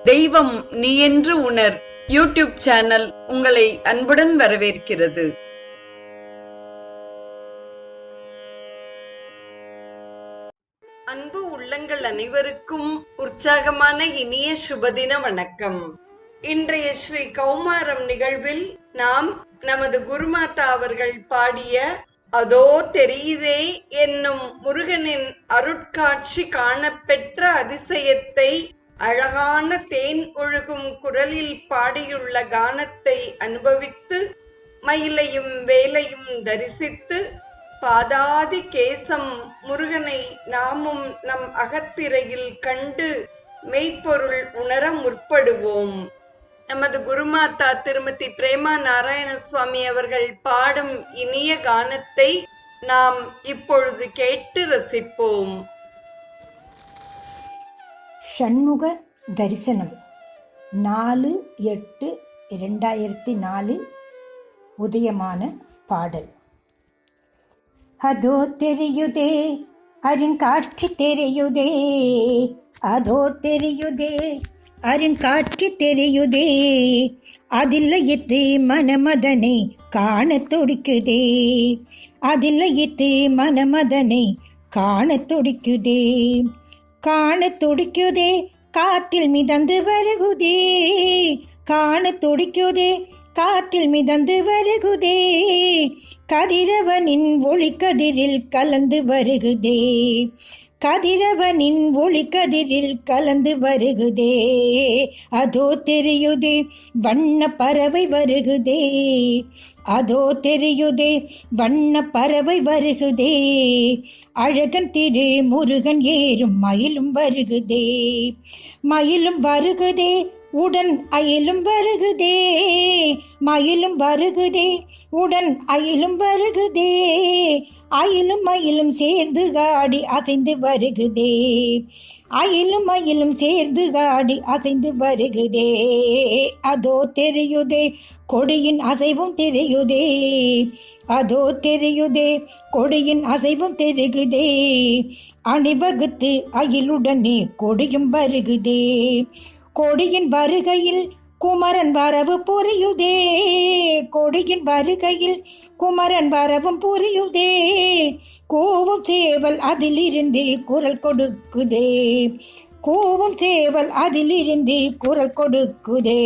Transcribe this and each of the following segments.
தெய்வம் நீ என்று உணர் யூடியூப் சேனல் உங்களை அன்புடன் வரவேற்கிறது. அன்பு உள்ளங்கள் அனைவருக்கும் உற்சாகமான இனிய சுபதின வணக்கம். இன்றைய ஸ்ரீ கௌமாரம் நிகழ்வில் நாம் நமது குருமாதா அவர்கள் பாடிய அதோ தெரியுதே என்னும் முருகனின் அருட்காட்சி காணப்பெற்ற அதிசயத்தை அழகான தேன் ஒழுகும் குரலில் பாடியுள்ள கானத்தை அனுபவித்து மயிலையும் வேலையும் தரிசித்து பாதாதி கேசம் முருகனை நாமும் நம் அகத்திரையில் கண்டு மெய்ப்பொருள் உணர முற்படுவோம். நமது குருமாதா திருமதி பிரேமா நாராயண சுவாமி அவர்கள் பாடும் இனிய கானத்தை நாம் இப்பொழுது கேட்டு ரசிப்போம். ஷண்முக தரிசனம் 4/8/2004 உதயமான பாடல். அதோ தெரியுதே அருங்காட்சி தெரியுதே, அதோ தெரியுதே அருங்காட்சி தெரியுதே, அதில்லையித்து மனமதனை காண துடிக்குதே, அதில்லையித்து மனமதனை காண துடிக்குதே, காண துடிக்குதே காற்றில் மிதந்து வருகுதே, காண துடிக்குதே காற்றில் மிதந்து வருகுதே, கதிரவனின் ஒளிக்கதிரில் கலந்து வருகுதே, கதிரவனின் ஒளிக்கதிரில் கலந்து வருகுதே, அதோ தெரியுதே வண்ண பறவை வருகுதே, அதோ தெரியுதே வண்ண பறவை வருகுதே, அழகன் திரு முருகன் ஏறும் மயிலும் வருகுதே, மயிலும் வருகுதே உடன் அயிலும் வருகுதே, மயிலும் வருகுதே உடன் அயிலும் வருகுதே, அயிலும் மயிலும் சேர்ந்து காடி அசைந்து வருகுதே, அயிலும் மயிலும் சேர்ந்து காடி அசைந்து வருகுதே, அதோ தெரியுதே கொடியின் அசைவும் தெரியுதே, அதோ தெரியுதே கொடியின் அசைவும் தெரிகுதே, அணிவகுத்து அயிலுடனே கொடியும் வருகுதே, கொடியின் வருகையில் குமரன் வரவு புரியுதே, கொடியின் வருகையில் குமரன் வரவும் புரியுதே, கூவும் சேவல் அதிலிருந்து குரல் கொடுக்குதே, கூவும் சேவல் அதிலிருந்து குரல் கொடுக்குதே,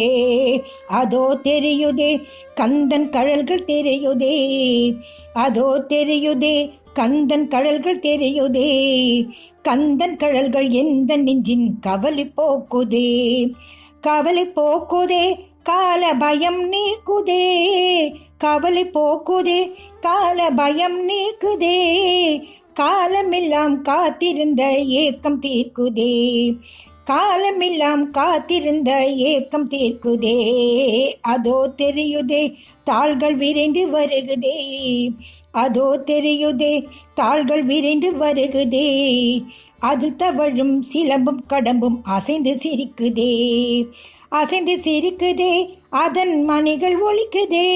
அதோ தெரியுதே கந்தன் கழல்கள் தெரியுதே, அதோ தெரியுதே கந்தன் கழல்கள் தெரியுதே, கந்தன் கழல்கள் எந்த நெஞ்சின் கவலை போக்குதே, கவலை போக்குதே கால பயம் நீக்குதே, கவலை போக்குதே கால பயம் நீக்குதே, காலமெல்லாம் காத்திருந்த ஏக்கம் தீர்க்குதே, காலமெல்லாம் காத்திருந்த ஏக்கம் தீர்க்குதே, அதோ தெரியுதே தாள்கள் விரைந்து வருகுதே, அதோ தெரியுதே தாள்கள் விரைந்து வருகுதே, அது தவழும் சிலம்பும் கடம்பும் அசைந்து சிரிக்குதே, அசைந்து சிரிக்குதே அதன் மணிகள் ஒலிக்குதே,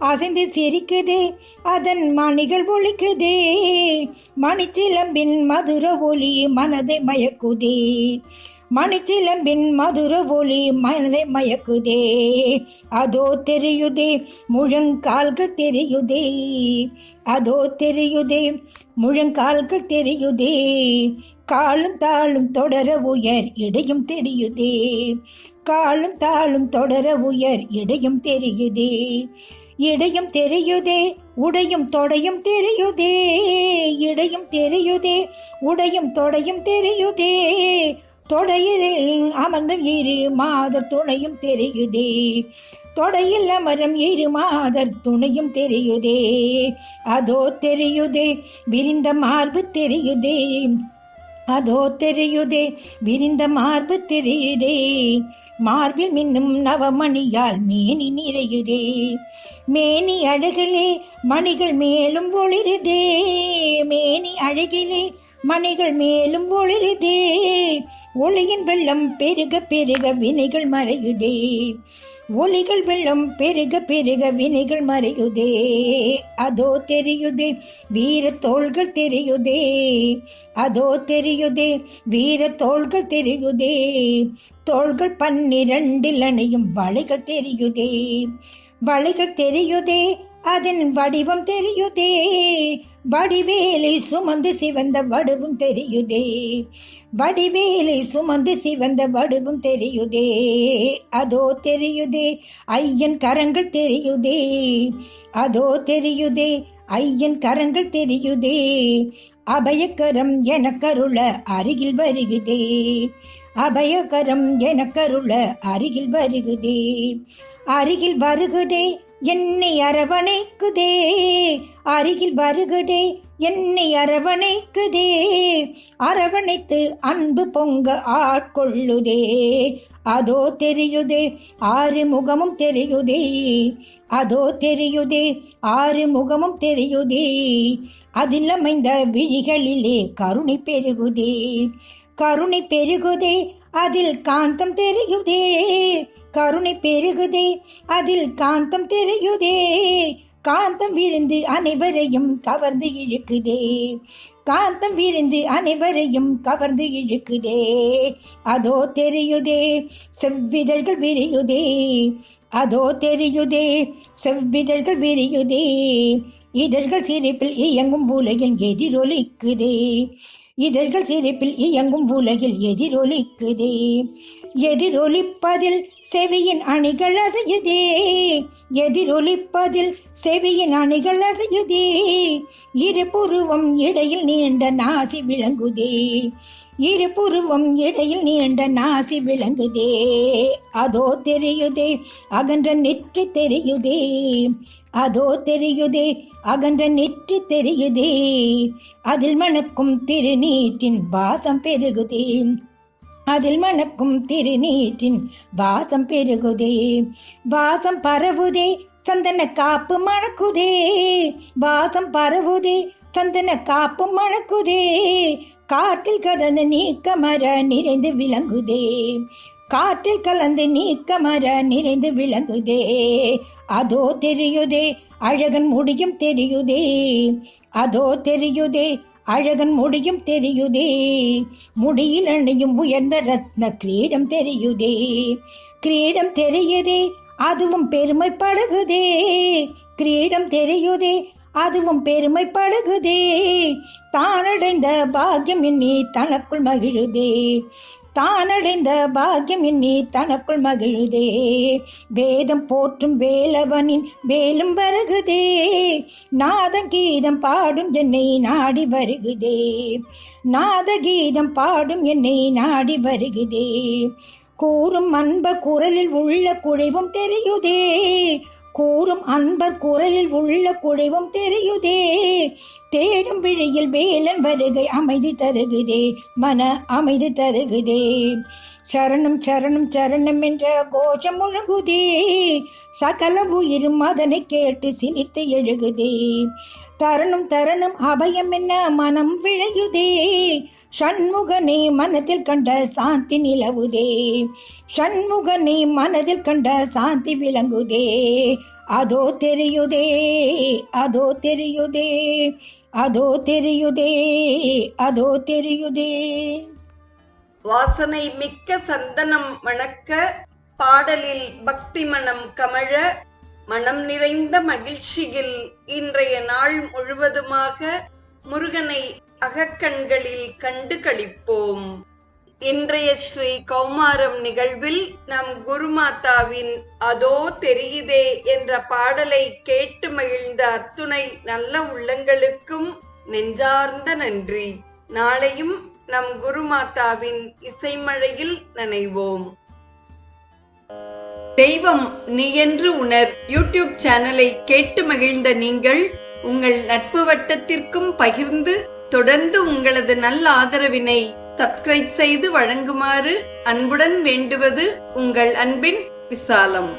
அசைந்து சிரிக்குதே அதன் மணிகள் ஒலிக்குதே, மணிச்சிலம்பின் மதுர ஒலி மனதை மயக்குதே, மணிச்சிலம்பின் மதுர ஒலி மனதை மயக்குதே, அதோ தெரியுதே முழங்கால்கள் தெரியுதே, அதோ தெரியுதே முழங்கால்கள் தெரியுதே, காலும் தாளும் தொடர உயர் இடையும் தெரியுதே, காலும் தாளும் தொடர உயர் இடையும் தெரியுதே, இடையும் தெரியுதே உடையும் தொடையும் தெரியுதே, இடையும் தெரியுதே உடையும் தொடையும் தெரியுதே, தொடையில் அமர்ந்த 2 மாதர் துணையும் தெரியுதே, தொடையில் அமரம் 2 மாதர் துணையும் தெரியுதே, அதோ தெரியுதே விரிந்த மார்பு தெரியுதே, அதோ தெரியுதே விரிந்த மார்பு தெரியுதே, மார்பில் மின்னும் நவமணியால் மேனி நிறையுதே, மேனி அழகிலே மணிகள் மேலும் ஒளிருதே, மேனி அழகிலே மணிகள் மேலும் ஒளிருதே. ஒளியின் வெள்ளம் பெருக பெருக வினைகள் மறையுதே. ஒளிகள் வெள்ளம் பெருக பெருக வினைகள் மறையுதே. அதோ தெரியுதே வீர தோள்கள் தெரியுதே. அதோ தெரியுதே வீர தோள்கள் தெரியுதே. தோள்கள் 12 அணியும் வளைகள் தெரியுதே. வளைகள் தெரியுதே அதன் வடிவம் தெரியுதே. வடிவேலை சுமந்து சிவந்த வடுவும் தெரியுதே. வடிவேலை சுமந்து சிவந்த வடுவும் தெரியுதே. அதோ தெரியுதே ஐயன் கரங்கள் தெரியுதே. அதோ தெரியுதே ஐயன் கரங்கள் தெரியுதே. அபயக்கரம் எனக்கருள அருகில் வருகுதே. அபயகரம் எனக்கருள அருகில் வருகுதே. அருகில் வருகுதே என்னை அரவணைக்குதே. அருகில் வருகுதே என்னை அரவணைக்குதே. அரவணைத்து அன்பு பொங்க ஆட்கொள்ளுதே. அதோ தெரியுதே 6 முகமும் தெரியுதே. அதோ தெரியுதே 6 முகமும் தெரியுதே. அதில் அமைந்த விழிகளிலே கருணை பெருகுதே. கருணை பெருகுதே அதில் காந்தம் தெரியுதே. கருணை பெருகுதே அதில் காந்தம் தெரியுதே. காந்தம் விழுந்து அனைவரையும் கவர்ந்து இழுக்குதே. காந்தம் விழுந்து அனைவரையும் கவர்ந்து இழுக்குதே. அதோ தெரியுதே செவ்விதழ்கள் விரியுதே. அதோ தெரியுதே செவ்விதழ்கள் விரியுதே. இதழ்கள் சிரிப்பில் இயங்கும் உலகில் எதிரொலிக்குதே. இதழ்கள் சிரிப்பில் இயங்கும் உலகில் எதிரொலிக்குதே. எதிரொலிப்பதில் செவியின் அணிகள் அசையுதே. எதிரொலிப்பதில் செவியின் அணிகள் அசையுதே. இருபுருவம் இடையில் நீண்ட நாசி விளங்குதே. இருபுருவம் இடையில் நீண்ட நாசி விளங்குதே. அதோ தெரியுதே அகன்ற நெற்றி தெரியுதே. அதோ தெரியுதே அகன்ற நெற்றி தெரியுதே. அதில் மணக்கும் திருநீற்றின் வாசம் பெருகுதே. அதில் மணக்கும் திருநீற்றின் வாசம் பெருகுதே. வாசம் பரவுதே சந்தன காப்பு மணக்குதே. வாசம் பரவுதே சந்தன காப்பு மணக்குதே. காற்றில் கலந்து நீக்கமர நிறைந்து விளங்குதே. காற்றில் கலந்து நீக்கமர நிறைந்து விளங்குதே. அதோ தெரியுதே அழகன் முடியும் தெரியுதே. அதோ தெரியுதே அழகன் முடியும் தெரியுதே. முடியில் அணியும் உயர்ந்த ரத்ன கிரீடம் தெரியுதே. கிரீடம் தெரியுதே அதுவும் பெருமைப்படுகுதே. கிரீடம் தெரியுதே அதுவும் பெருமைப்படுகுதே. தானடைந்த பாக்கியம் எண்ணி தனக்குள் மகிழுதே. தானடைந்த பாக்கியம் எண்ணி தனக்குள் மகிழுதே. வேதம் போற்றும் வேலவனின் வேலும் வருகுதே. நாதகீதம் பாடும் என்னை நாடி வருகுதே. நாதகீதம் பாடும் என்னை நாடி வருகுதே. கூறும் அன்ப குரலில் உள்ள குழைவும் தெரியுதே. கூறும் அன்பர் குரலில் உள்ள குழைவும் தெரியுதே. தேடும் விழியில் வேலன் வருகை அமைதி தருகுதே. மன அமைதி தருகுதே. சரணம் சரணம் சரணம் என்ற கோஷம் முழங்குதே. சகல உயிரும் அதனை கேட்டு சிலிர்த்து எழுகுதே. தரணும் தரணும் அபயம் என்ன மனம் விழையுதே. ஷண்முகனே மனதில் கண்ட சாந்தி நிலவுதே. ஷண்முகனே மனதில் கண்ட சாந்தி விளங்குதே. அதோ தெரியுதே அதோ தெரியுதே. அதோ தெரியுதே அதோ தெரியுதே. வாசனை மிக்க சந்தனம் மணக்க, பாடலில் பக்தி மனம் கமழ, மனம் நிறைந்த மகிழ்ச்சியில் இன்றைய நாள் முழுவதுமாக முருகனை அகக்கண்களில் கண்டு களிப்போம். இன்றைய ஸ்ரீ கௌமாரம் நிகழ்வில் நம் குருமாதாவின் அதோ தெரியுதே என்ற பாடலை கேட்டு மகிழ்ந்த அத்துணை நல்ல உள்ளங்களுக்கும் நெஞ்சார்ந்த நன்றி. நாளையும் நம் குருமாதாவின் இசைமழையில் நனைவோம். தெய்வம் நீ என்று உணர் யூடியூப் சேனலை கேட்டு மகிழ்ந்த நீங்கள் உங்கள் நட்பு வட்டத்திற்கும் பகிர்ந்து தொடர்ந்து உங்களது நல்ல ஆதரவினை சப்ஸ்கிரைப் செய்து வழங்குமாறு அன்புடன் வேண்டுவது உங்கள் அன்பின் விசாலம்.